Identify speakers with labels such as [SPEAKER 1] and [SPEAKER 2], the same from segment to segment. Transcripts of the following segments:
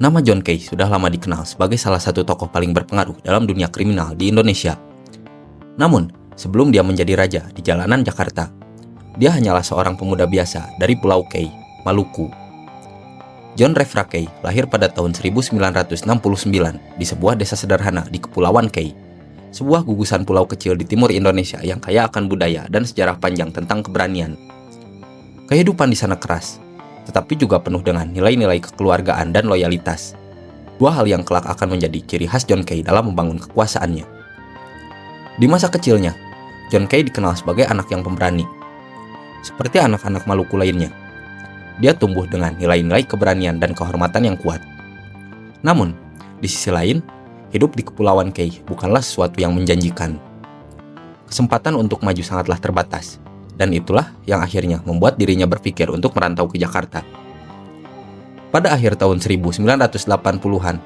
[SPEAKER 1] Nama John Kay sudah lama dikenal sebagai salah satu tokoh paling berpengaruh dalam dunia kriminal di Indonesia. Namun, sebelum dia menjadi raja di jalanan Jakarta, dia hanyalah seorang pemuda biasa dari Pulau Kay, Maluku. John Refra Kay lahir pada tahun 1969 di sebuah desa sederhana di Kepulauan Kay, sebuah gugusan pulau kecil di timur Indonesia yang kaya akan budaya dan sejarah panjang tentang keberanian. Kehidupan di sana keras, tetapi juga penuh dengan nilai-nilai kekeluargaan dan loyalitas. Dua hal yang kelak akan menjadi ciri khas John Kay dalam membangun kekuasaannya. Di masa kecilnya, John Kay dikenal sebagai anak yang pemberani. Seperti anak-anak Maluku lainnya, dia tumbuh dengan nilai-nilai keberanian dan kehormatan yang kuat. Namun, di sisi lain, hidup di Kepulauan Kay bukanlah sesuatu yang menjanjikan. Kesempatan untuk maju sangatlah terbatas, dan itulah yang akhirnya membuat dirinya berpikir untuk merantau ke Jakarta. Pada akhir tahun 1980-an,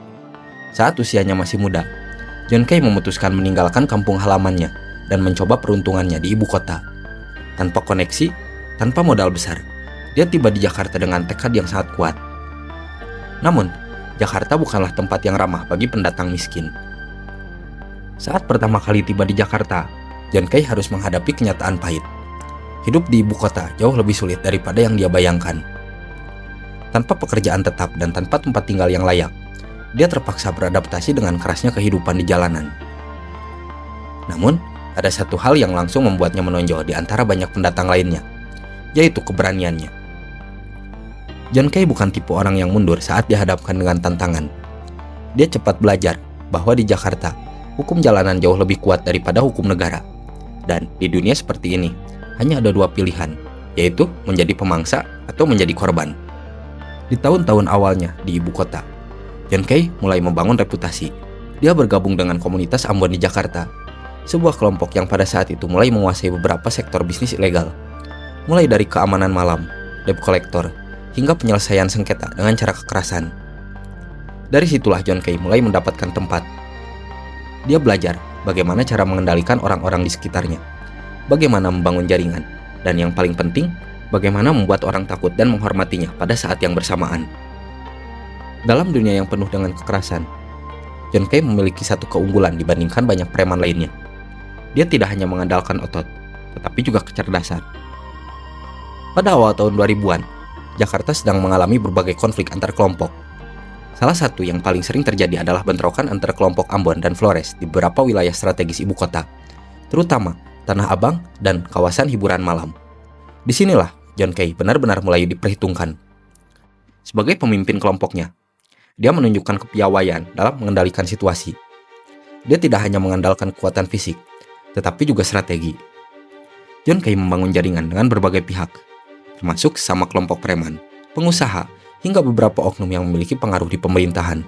[SPEAKER 1] saat usianya masih muda, John Kay memutuskan meninggalkan kampung halamannya dan mencoba peruntungannya di ibu kota. Tanpa koneksi, tanpa modal besar, dia tiba di Jakarta dengan tekad yang sangat kuat. Namun, Jakarta bukanlah tempat yang ramah bagi pendatang miskin. Saat pertama kali tiba di Jakarta, John Kay harus menghadapi kenyataan pahit. Hidup di ibu kota jauh lebih sulit daripada yang dia bayangkan. Tanpa pekerjaan tetap dan tanpa tempat tinggal yang layak, dia terpaksa beradaptasi dengan kerasnya kehidupan di jalanan. Namun, ada satu hal yang langsung membuatnya menonjol di antara banyak pendatang lainnya, yaitu keberaniannya. John Kay bukan tipe orang yang mundur saat dihadapkan dengan tantangan. Dia cepat belajar bahwa di Jakarta, hukum jalanan jauh lebih kuat daripada hukum negara. Dan di dunia seperti ini, hanya ada dua pilihan, yaitu menjadi pemangsa atau menjadi korban. Di tahun-tahun awalnya di ibu kota, John Kay mulai membangun reputasi. Dia bergabung dengan komunitas Ambon di Jakarta, sebuah kelompok yang pada saat itu mulai menguasai beberapa sektor bisnis ilegal, mulai dari keamanan malam, debt collector, hingga penyelesaian sengketa dengan cara kekerasan. Dari situlah John Kay mulai mendapatkan tempat. Dia belajar bagaimana cara mengendalikan orang-orang di sekitarnya, bagaimana membangun jaringan, dan yang paling penting, bagaimana membuat orang takut dan menghormatinya pada saat yang bersamaan. Dalam dunia yang penuh dengan kekerasan, John Kay memiliki satu keunggulan dibandingkan banyak preman lainnya. Dia tidak hanya mengandalkan otot, tetapi juga kecerdasan. Pada awal tahun 2000-an, Jakarta sedang mengalami berbagai konflik antar kelompok. Salah satu yang paling sering terjadi adalah bentrokan antara kelompok Ambon dan Flores di beberapa wilayah strategis ibu kota, terutama Tanah Abang dan kawasan hiburan malam. Disinilah John Kay benar-benar mulai diperhitungkan. Sebagai pemimpin kelompoknya, dia menunjukkan kepiawaian dalam mengendalikan situasi. Dia tidak hanya mengandalkan kekuatan fisik, tetapi juga strategi. John Kay membangun jaringan dengan berbagai pihak, termasuk sama kelompok preman, pengusaha, hingga beberapa oknum yang memiliki pengaruh di pemerintahan.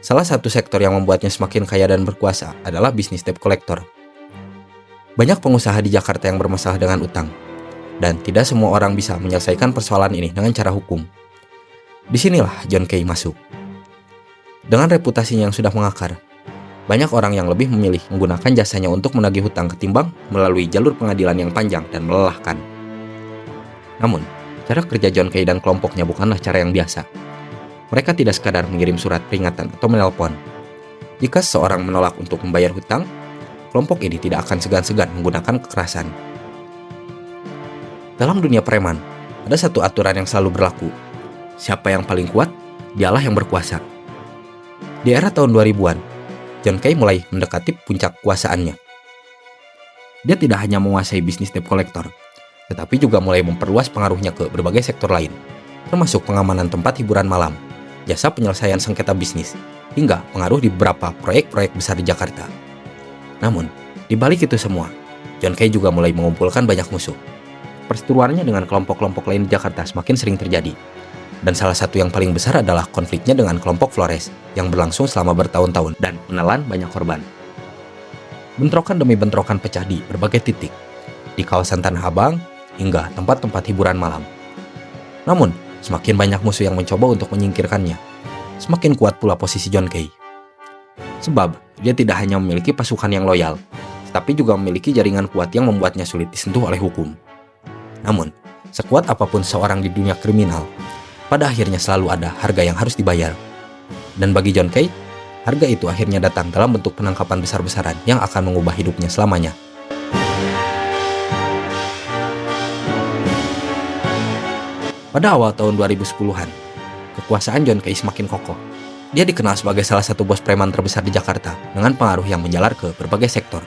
[SPEAKER 1] Salah satu sektor yang membuatnya semakin kaya dan berkuasa adalah bisnis debt collector. Banyak pengusaha di Jakarta yang bermasalah dengan utang, dan tidak semua orang bisa menyelesaikan persoalan ini dengan cara hukum. Disinilah John Kay masuk. Dengan reputasinya yang sudah mengakar, banyak orang yang lebih memilih menggunakan jasanya untuk menagih hutang ketimbang melalui jalur pengadilan yang panjang dan melelahkan. Namun, cara kerja John Kay dan kelompoknya bukanlah cara yang biasa. Mereka tidak sekadar mengirim surat peringatan atau menelpon. Jika seseorang menolak untuk membayar hutang, kelompok ini tidak akan segan-segan menggunakan kekerasan. Dalam dunia preman, ada satu aturan yang selalu berlaku. Siapa yang paling kuat, dialah yang berkuasa. Di era tahun 2000-an, John Kay mulai mendekati puncak kekuasaannya. Dia tidak hanya menguasai bisnis debt collector, tetapi juga mulai memperluas pengaruhnya ke berbagai sektor lain, termasuk pengamanan tempat hiburan malam, jasa penyelesaian sengketa bisnis, hingga pengaruh di beberapa proyek-proyek besar di Jakarta. Namun, di balik itu semua, John Kay juga mulai mengumpulkan banyak musuh. Perseteruannya dengan kelompok-kelompok lain di Jakarta semakin sering terjadi. Dan salah satu yang paling besar adalah konfliknya dengan kelompok Flores yang berlangsung selama bertahun-tahun dan menelan banyak korban. Bentrokan demi bentrokan pecah di berbagai titik, di kawasan Tanah Abang hingga tempat-tempat hiburan malam. Namun, semakin banyak musuh yang mencoba untuk menyingkirkannya, semakin kuat pula posisi John Kay. Sebab, dia tidak hanya memiliki pasukan yang loyal, tetapi juga memiliki jaringan kuat yang membuatnya sulit disentuh oleh hukum. Namun, sekuat apapun seorang di dunia kriminal, pada akhirnya selalu ada harga yang harus dibayar. Dan bagi John Kay, harga itu akhirnya datang dalam bentuk penangkapan besar-besaran yang akan mengubah hidupnya selamanya. Pada awal tahun 2010-an, kekuasaan John Kay semakin kokoh. Dia dikenal sebagai salah satu bos preman terbesar di Jakarta dengan pengaruh yang menjalar ke berbagai sektor,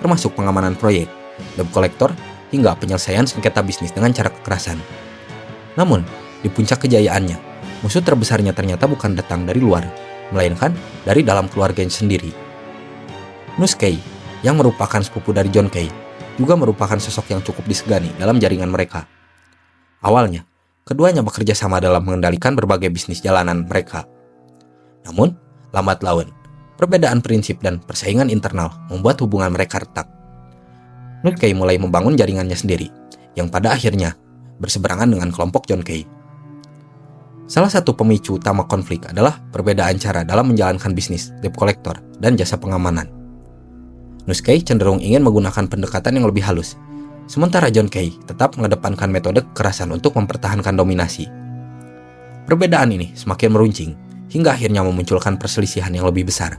[SPEAKER 1] termasuk pengamanan proyek, debt collector, hingga penyelesaian sengketa bisnis dengan cara kekerasan. Namun, di puncak kejayaannya, musuh terbesarnya ternyata bukan datang dari luar, melainkan dari dalam keluarganya sendiri. Nus Kay, yang merupakan sepupu dari John Kay, juga merupakan sosok yang cukup disegani dalam jaringan mereka. Awalnya, keduanya bekerja sama dalam mengendalikan berbagai bisnis jalanan mereka. Namun, lambat laun, perbedaan prinsip dan persaingan internal membuat hubungan mereka retak. Nus Kay mulai membangun jaringannya sendiri, yang pada akhirnya berseberangan dengan kelompok John Kay. Salah satu pemicu utama konflik adalah perbedaan cara dalam menjalankan bisnis debt collector dan jasa pengamanan. Nus Kay cenderung ingin menggunakan pendekatan yang lebih halus, sementara John Kay tetap mengedepankan metode kekerasan untuk mempertahankan dominasi. Perbedaan ini semakin meruncing, hingga akhirnya memunculkan perselisihan yang lebih besar.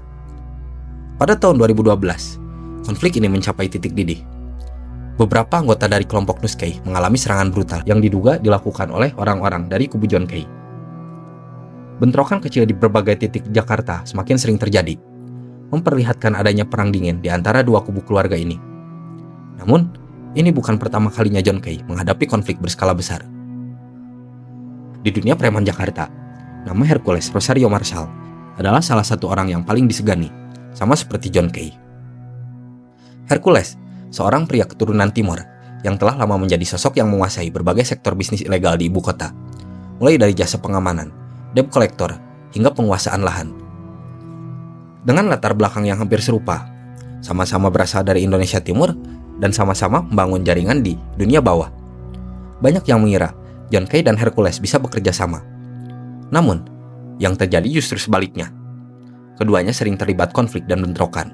[SPEAKER 1] Pada tahun 2012, konflik ini mencapai titik didih. Beberapa anggota dari kelompok Nus Kay mengalami serangan brutal yang diduga dilakukan oleh orang-orang dari kubu John Kay. Bentrokan kecil di berbagai titik Jakarta semakin sering terjadi, memperlihatkan adanya perang dingin di antara dua kubu keluarga ini. Namun, ini bukan pertama kalinya John Kay menghadapi konflik berskala besar. Di dunia preman Jakarta, nama Hercules Rosario Marshall adalah salah satu orang yang paling disegani, sama seperti John Kay. Hercules, seorang pria keturunan timur yang telah lama menjadi sosok yang menguasai berbagai sektor bisnis ilegal di ibu kota, mulai dari jasa pengamanan, debt collector, hingga penguasaan lahan. Dengan latar belakang yang hampir serupa, sama-sama berasal dari Indonesia Timur dan sama-sama membangun jaringan di dunia bawah, banyak yang mengira John Kay dan Hercules bisa bekerja sama. Namun, yang terjadi justru sebaliknya. Keduanya sering terlibat konflik dan bentrokan.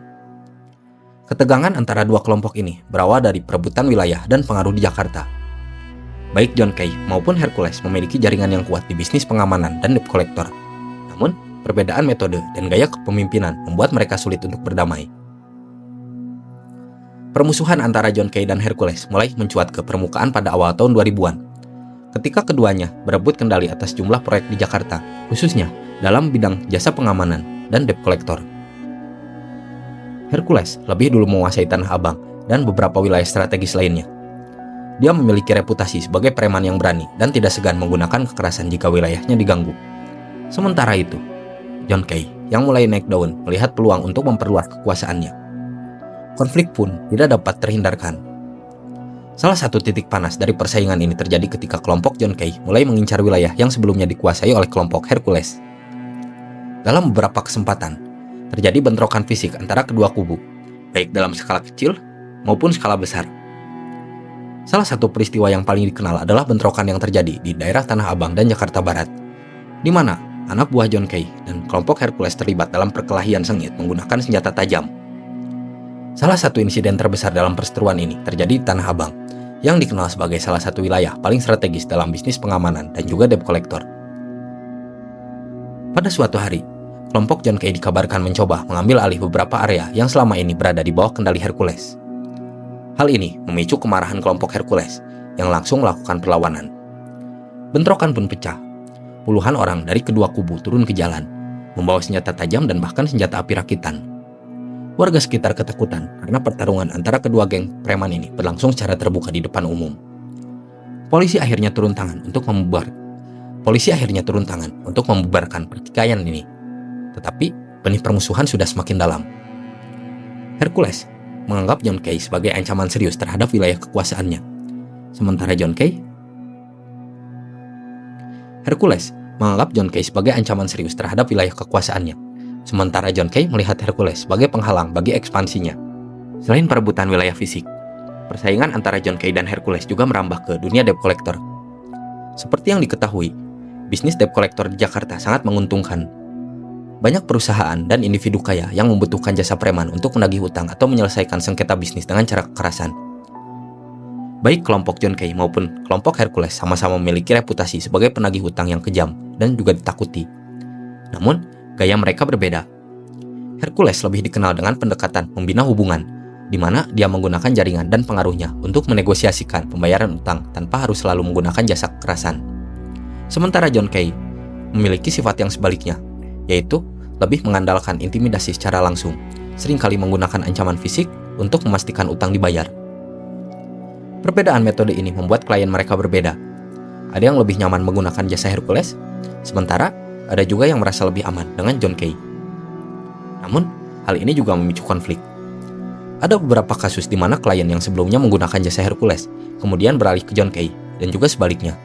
[SPEAKER 1] Ketegangan antara dua kelompok ini berawal dari perebutan wilayah dan pengaruh di Jakarta. Baik John Kay maupun Hercules memiliki jaringan yang kuat di bisnis pengamanan dan debt collector. Namun, perbedaan metode dan gaya kepemimpinan membuat mereka sulit untuk berdamai. Permusuhan antara John Kay dan Hercules mulai mencuat ke permukaan pada awal tahun 2000-an. Ketika keduanya berebut kendali atas jumlah proyek di Jakarta, khususnya dalam bidang jasa pengamanan dan debt collector. Hercules lebih dulu menguasai Tanah Abang dan beberapa wilayah strategis lainnya. Dia memiliki reputasi sebagai preman yang berani dan tidak segan menggunakan kekerasan jika wilayahnya diganggu. Sementara itu, John Kay yang mulai naik daun melihat peluang untuk memperluas kekuasaannya. Konflik pun tidak dapat terhindarkan. Salah satu titik panas dari persaingan ini terjadi ketika kelompok John Kay mulai mengincar wilayah yang sebelumnya dikuasai oleh kelompok Hercules. Dalam beberapa kesempatan, terjadi bentrokan fisik antara kedua kubu, baik dalam skala kecil maupun skala besar. Salah satu peristiwa yang paling dikenal adalah bentrokan yang terjadi di daerah Tanah Abang dan Jakarta Barat, di mana anak buah John Kay dan kelompok Hercules terlibat dalam perkelahian sengit menggunakan senjata tajam. Salah satu insiden terbesar dalam perseteruan ini terjadi di Tanah Abang, yang dikenal sebagai salah satu wilayah paling strategis dalam bisnis pengamanan dan juga debt collector. Pada suatu hari, kelompok John Kay dikabarkan mencoba mengambil alih beberapa area yang selama ini berada di bawah kendali Hercules. Hal ini memicu kemarahan kelompok Hercules yang langsung melakukan perlawanan. Bentrokan pun pecah. Puluhan orang dari kedua kubu turun ke jalan, membawa senjata tajam dan bahkan senjata api rakitan. Warga sekitar ketakutan karena pertarungan antara kedua geng preman ini berlangsung secara terbuka di depan umum. Polisi akhirnya turun tangan untuk membubarkan pertikaian ini. Tetapi benih permusuhan sudah semakin dalam. Hercules menganggap John Kay sebagai ancaman serius terhadap wilayah kekuasaannya. Sementara John Kay melihat Hercules sebagai penghalang bagi ekspansinya. Selain perebutan wilayah fisik, persaingan antara John Kay dan Hercules juga merambah ke dunia debt collector. Seperti yang diketahui, bisnis debt collector di Jakarta sangat menguntungkan. Banyak perusahaan dan individu kaya yang membutuhkan jasa preman untuk menagih hutang atau menyelesaikan sengketa bisnis dengan cara kekerasan. Baik kelompok John Kay maupun kelompok Hercules sama-sama memiliki reputasi sebagai penagih hutang yang kejam dan juga ditakuti. Namun, gaya mereka berbeda. Hercules lebih dikenal dengan pendekatan membina hubungan, di mana dia menggunakan jaringan dan pengaruhnya untuk menegosiasikan pembayaran utang tanpa harus selalu menggunakan jasa kekerasan. Sementara John Kay memiliki sifat yang sebaliknya, yaitu lebih mengandalkan intimidasi secara langsung, seringkali menggunakan ancaman fisik untuk memastikan utang dibayar. Perbedaan metode ini membuat klien mereka berbeda. Ada yang lebih nyaman menggunakan jasa Hercules, sementara ada juga yang merasa lebih aman dengan John Kay. Namun, hal ini juga memicu konflik. Ada beberapa kasus di mana klien yang sebelumnya menggunakan jasa Hercules, kemudian beralih ke John Kay, dan juga sebaliknya.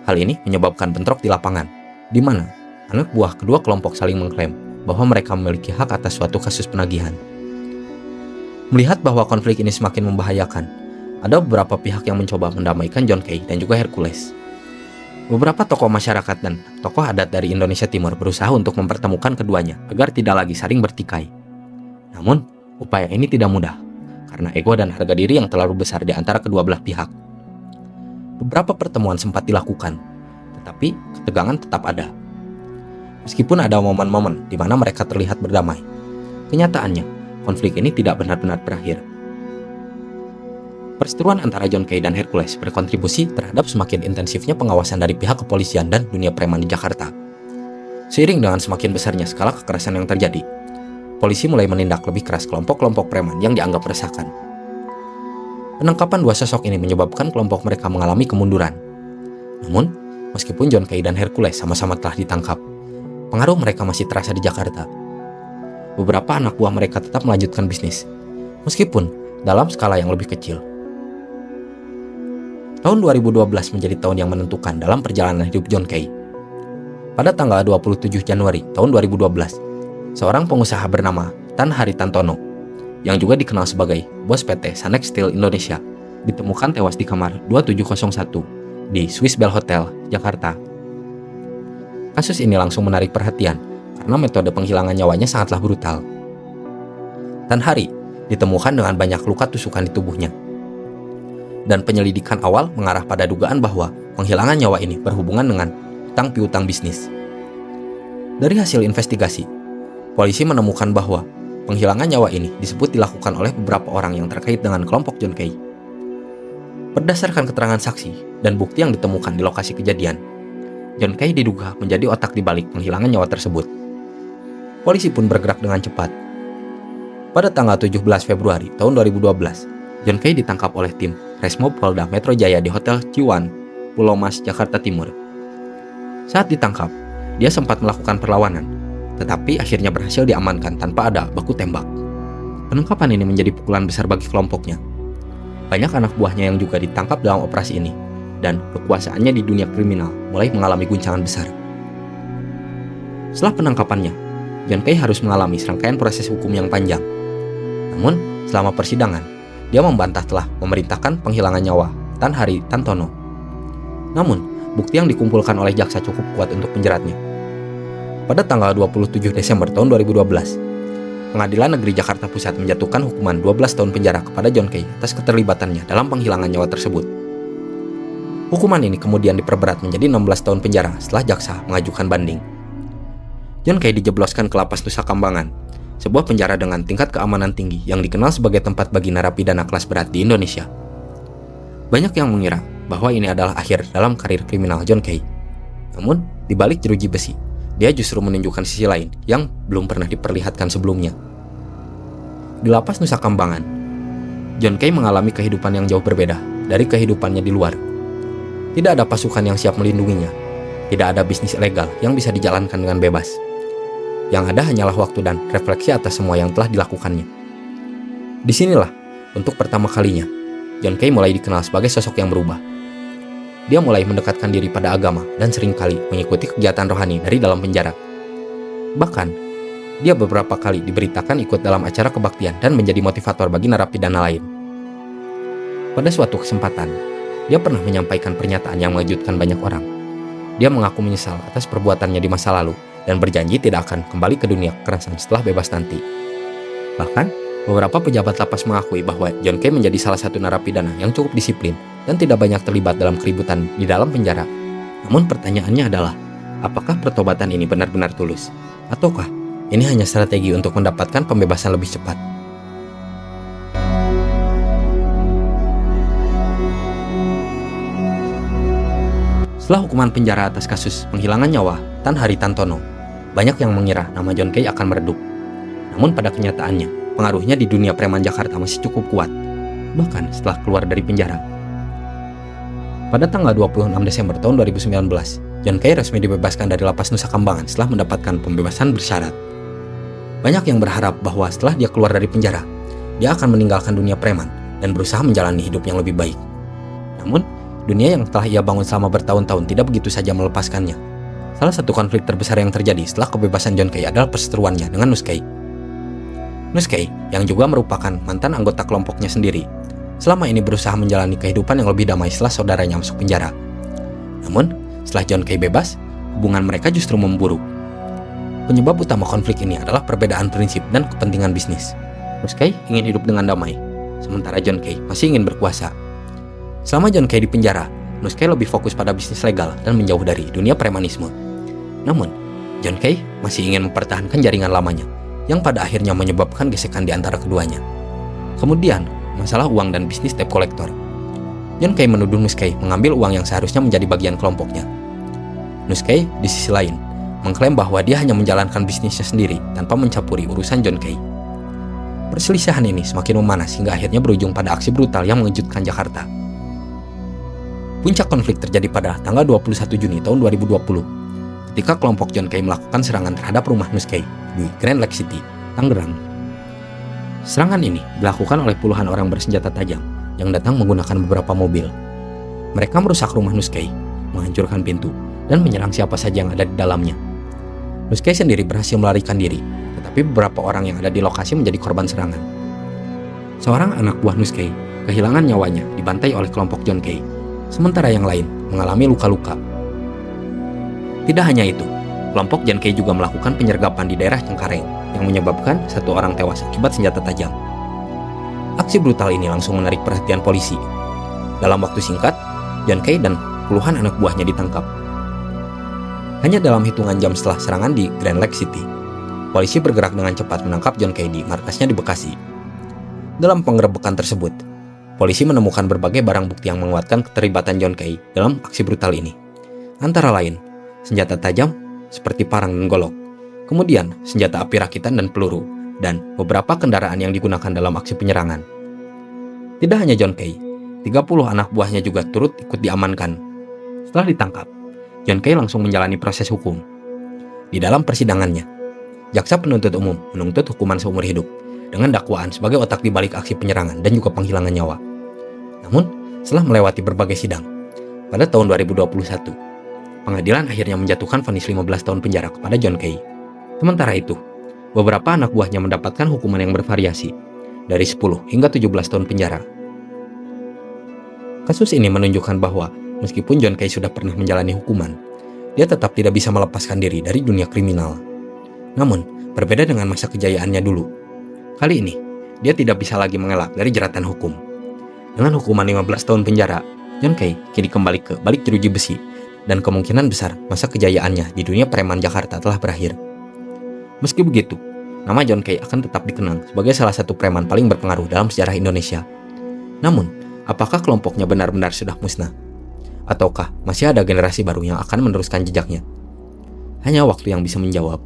[SPEAKER 1] Hal ini menyebabkan bentrok di lapangan, di mana anak buah kedua kelompok saling mengklaim bahwa mereka memiliki hak atas suatu kasus penagihan. Melihat bahwa konflik ini semakin membahayakan, ada beberapa pihak yang mencoba mendamaikan John Kay dan juga Hercules. Beberapa tokoh masyarakat dan tokoh adat dari Indonesia Timur berusaha untuk mempertemukan keduanya agar tidak lagi saling bertikai. Namun, upaya ini tidak mudah, karena ego dan harga diri yang terlalu besar di antara kedua belah pihak. Beberapa pertemuan sempat dilakukan, tetapi ketegangan tetap ada. Meskipun ada momen-momen di mana mereka terlihat berdamai, kenyataannya, konflik ini tidak benar-benar berakhir. Perseteruan antara John Kay dan Hercules berkontribusi terhadap semakin intensifnya pengawasan dari pihak kepolisian dan dunia preman di Jakarta. Seiring dengan semakin besarnya skala kekerasan yang terjadi, polisi mulai menindak lebih keras kelompok-kelompok preman yang dianggap meresahkan. Penangkapan dua sosok ini menyebabkan kelompok mereka mengalami kemunduran. Namun, meskipun John Kay dan Hercules sama-sama telah ditangkap, pengaruh mereka masih terasa di Jakarta. Beberapa anak buah mereka tetap melanjutkan bisnis, meskipun dalam skala yang lebih kecil. Tahun 2012 menjadi tahun yang menentukan dalam perjalanan hidup John Kay. Pada tanggal 27 Januari tahun 2012, seorang pengusaha bernama Tan Haritantono, yang juga dikenal sebagai bos PT Sanex Steel Indonesia, ditemukan tewas di kamar 2701 di Swiss Bell Hotel, Jakarta. Kasus ini langsung menarik perhatian karena metode penghilangan nyawanya sangatlah brutal. Tan Hari ditemukan dengan banyak luka tusukan di tubuhnya. Dan penyelidikan awal mengarah pada dugaan bahwa penghilangan nyawa ini berhubungan dengan hutang piutang bisnis. Dari hasil investigasi, polisi menemukan bahwa penghilangan nyawa ini disebut dilakukan oleh beberapa orang yang terkait dengan kelompok John Kay. Berdasarkan keterangan saksi dan bukti yang ditemukan di lokasi kejadian, John Kay diduga menjadi otak di balik penghilangan nyawa tersebut. Polisi pun bergerak dengan cepat. Pada tanggal 17 Februari tahun 2012, John Kay ditangkap oleh tim Resmob Polda Metro Jaya di Hotel Ciwan, Pulau Mas, Jakarta Timur. Saat ditangkap, dia sempat melakukan perlawanan, tetapi akhirnya berhasil diamankan tanpa ada baku tembak. Penangkapan ini menjadi pukulan besar bagi kelompoknya. Banyak anak buahnya yang juga ditangkap dalam operasi ini, dan kekuasaannya di dunia kriminal mulai mengalami guncangan besar. Setelah penangkapannya, John Kay harus mengalami serangkaian proses hukum yang panjang. Namun, selama persidangan, dia membantah telah memerintahkan penghilangan nyawa Tan Haritantono. Namun, bukti yang dikumpulkan oleh jaksa cukup kuat untuk menjeratnya. Pada tanggal 27 Desember tahun 2012, Pengadilan Negeri Jakarta Pusat menjatuhkan hukuman 12 tahun penjara kepada John Kay atas keterlibatannya dalam penghilangan nyawa tersebut. Hukuman ini kemudian diperberat menjadi 16 tahun penjara setelah jaksa mengajukan banding. John Kay dijebloskan ke lapas Nusa Kambangan, sebuah penjara dengan tingkat keamanan tinggi yang dikenal sebagai tempat bagi narapidana kelas berat di Indonesia. Banyak yang mengira bahwa ini adalah akhir dalam karir kriminal John Kay. Namun, di balik jeruji besi, dia justru menunjukkan sisi lain yang belum pernah diperlihatkan sebelumnya. Di lapas Nusa Kambangan, John Kay mengalami kehidupan yang jauh berbeda dari kehidupannya di luar. Tidak ada pasukan yang siap melindunginya. Tidak ada bisnis ilegal yang bisa dijalankan dengan bebas. Yang ada hanyalah waktu dan refleksi atas semua yang telah dilakukannya. Disinilah, untuk pertama kalinya, John Kay mulai dikenal sebagai sosok yang berubah. Dia mulai mendekatkan diri pada agama dan seringkali mengikuti kegiatan rohani dari dalam penjara. Bahkan, dia beberapa kali diberitakan ikut dalam acara kebaktian dan menjadi motivator bagi narapidana lain. Pada suatu kesempatan, dia pernah menyampaikan pernyataan yang mengejutkan banyak orang. Dia mengaku menyesal atas perbuatannya di masa lalu dan berjanji tidak akan kembali ke dunia kekerasan setelah bebas nanti. Bahkan, Beberapa pejabat lapas mengakui bahwa John Kay menjadi salah satu narapidana yang cukup disiplin dan tidak banyak terlibat dalam keributan di dalam penjara. Namun pertanyaannya adalah, apakah pertobatan ini benar-benar tulus? Ataukah ini hanya strategi untuk mendapatkan pembebasan lebih cepat? Setelah hukuman penjara atas kasus penghilangan nyawa Tan Haritantono, banyak yang mengira nama John Kay akan meredup. Namun pada kenyataannya, pengaruhnya di dunia preman Jakarta masih cukup kuat, bahkan setelah keluar dari penjara. Pada tanggal 26 Desember tahun 2019, John Kay resmi dibebaskan dari lapas Nusa Kambangan setelah mendapatkan pembebasan bersyarat. Banyak yang berharap bahwa setelah dia keluar dari penjara, dia akan meninggalkan dunia preman dan berusaha menjalani hidup yang lebih baik. Namun, dunia yang telah ia bangun selama bertahun-tahun tidak begitu saja melepaskannya. Salah satu konflik terbesar yang terjadi setelah kebebasan John Kay adalah perseteruannya dengan Nus Kay. Nus Kay, yang juga merupakan mantan anggota kelompoknya sendiri, selama ini berusaha menjalani kehidupan yang lebih damai setelah saudaranya masuk penjara. Namun, setelah John Kay bebas, hubungan mereka justru memburuk. Penyebab utama konflik ini adalah perbedaan prinsip dan kepentingan bisnis. Nus Kay ingin hidup dengan damai, sementara John Kay masih ingin berkuasa. Selama John Kay di penjara, Nus Kay lebih fokus pada bisnis legal dan menjauh dari dunia premanisme. Namun, John Kay masih ingin mempertahankan jaringan lamanya, yang pada akhirnya menyebabkan gesekan di antara keduanya. Kemudian, masalah uang dan bisnis debt collector. John Kay menuduh Nus Kay mengambil uang yang seharusnya menjadi bagian kelompoknya. Nus Kay, di sisi lain, mengklaim bahwa dia hanya menjalankan bisnisnya sendiri tanpa mencampuri urusan John Kay. Perselisihan ini semakin memanas hingga akhirnya berujung pada aksi brutal yang mengejutkan Jakarta. Puncak konflik terjadi pada tanggal 21 Juni tahun 2020, ketika kelompok John Kay melakukan serangan terhadap rumah Nus Kay di Grand Lake City, Tangerang. Serangan ini dilakukan oleh puluhan orang bersenjata tajam yang datang menggunakan beberapa mobil. Mereka merusak rumah Nus Kay, menghancurkan pintu, dan menyerang siapa saja yang ada di dalamnya. Nus Kay sendiri berhasil melarikan diri, tetapi beberapa orang yang ada di lokasi menjadi korban serangan. Seorang anak buah Nus Kay kehilangan nyawanya dibantai oleh kelompok John Kay, sementara yang lain mengalami luka-luka. Tidak hanya itu, kelompok John Kay juga melakukan penyergapan di daerah Cengkareng yang menyebabkan satu orang tewas akibat senjata tajam. Aksi brutal ini langsung menarik perhatian polisi. Dalam waktu singkat, John Kay dan puluhan anak buahnya ditangkap. Hanya dalam hitungan jam setelah serangan di Grand Lake City, polisi bergerak dengan cepat menangkap John Kay di markasnya di Bekasi. Dalam penggerebekan tersebut, polisi menemukan berbagai barang bukti yang menguatkan keterlibatan John Kay dalam aksi brutal ini. Antara lain, senjata tajam seperti parang dan golok, kemudian senjata api rakitan dan peluru, dan beberapa kendaraan yang digunakan dalam aksi penyerangan. Tidak hanya John Kay, 30 anak buahnya juga turut ikut diamankan. Setelah ditangkap, John Kay langsung menjalani proses hukum. Di dalam persidangannya, jaksa penuntut umum menuntut hukuman seumur hidup dengan dakwaan sebagai otak di balik aksi penyerangan dan juga penghilangan nyawa. Namun, setelah melewati berbagai sidang, pada tahun 2021, pengadilan akhirnya menjatuhkan vonis 15 tahun penjara kepada John Kay. Sementara itu, beberapa anak buahnya mendapatkan hukuman yang bervariasi, dari 10 hingga 17 tahun penjara. Kasus ini menunjukkan bahwa meskipun John Kay sudah pernah menjalani hukuman, dia tetap tidak bisa melepaskan diri dari dunia kriminal. Namun, berbeda dengan masa kejayaannya dulu, kali ini dia tidak bisa lagi mengelak dari jeratan hukum. Dengan hukuman 15 tahun penjara, John Kay kini kembali ke balik jeruji besi, dan kemungkinan besar masa kejayaannya di dunia preman Jakarta telah berakhir. Meski begitu, nama John Kay akan tetap dikenang sebagai salah satu preman paling berpengaruh dalam sejarah Indonesia. Namun, apakah kelompoknya benar-benar sudah musnah? Ataukah masih ada generasi baru yang akan meneruskan jejaknya? Hanya waktu yang bisa menjawab.